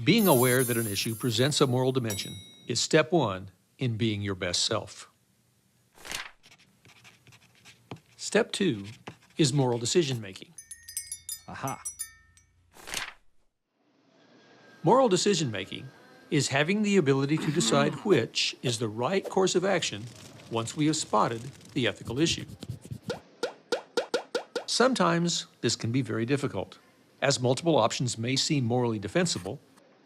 Being aware that an issue presents a moral dimension is step one in being your best self. Step two is moral decision-making. Aha. Moral decision-making is having the ability to decide which is the right course of action once we have spotted the ethical issue. Sometimes this can be very difficult, as multiple options may seem morally defensible,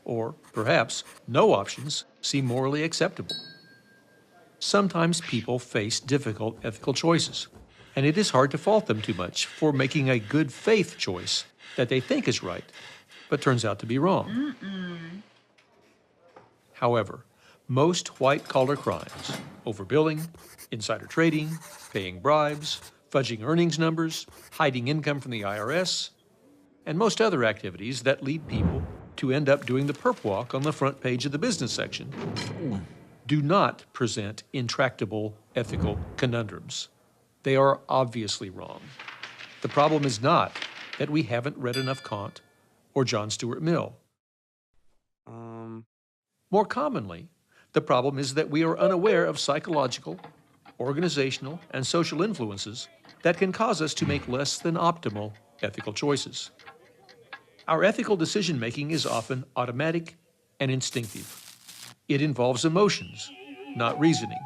or perhaps no options seem morally acceptable. Sometimes people face difficult ethical choices, and it is hard to fault them too much for making a good faith choice that they think is right, but turns out to be wrong. However, most white-collar crimes, overbilling, insider trading, paying bribes, fudging earnings numbers, hiding income from the IRS, and most other activities that lead people to end up doing the perp walk on the front page of the business section, do not present intractable ethical conundrums. They are obviously wrong. The problem is not that we haven't read enough Kant or John Stuart Mill. More commonly, the problem is that we are unaware of psychological, organizational, and social influences that can cause us to make less than optimal ethical choices. Our ethical decision-making is often automatic and instinctive. It involves emotions, not reasoning.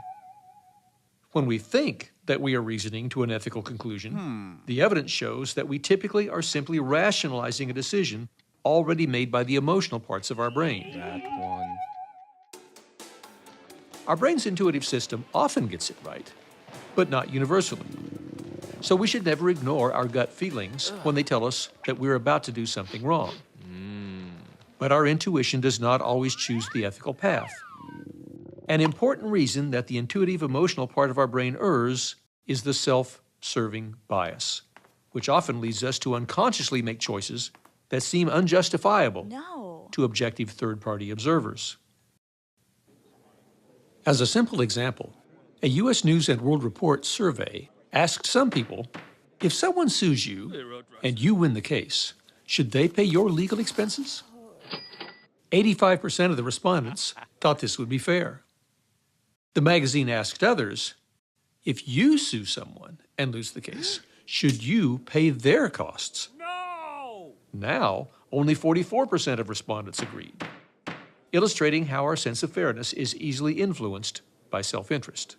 When we think that we are reasoning to an ethical conclusion, the evidence shows that we typically are simply rationalizing a decision already made by the emotional parts of our brain. That one. Our brain's intuitive system often gets it right, but not universally. So we should never ignore our gut feelings when they tell us that we're about to do something wrong. But our intuition does not always choose the ethical path. An important reason that the intuitive emotional part of our brain errs is the self-serving bias, which often leads us to unconsciously make choices that seem unjustifiable to objective third-party observers. As a simple example, a U.S. News and World Report survey asked some people, if someone sues you and you win the case, should they pay your legal expenses? 85% of the respondents thought this would be fair. The magazine asked others, if you sue someone and lose the case, should you pay their costs? No! Now, only 44% of respondents agreed, illustrating how our sense of fairness is easily influenced by self-interest.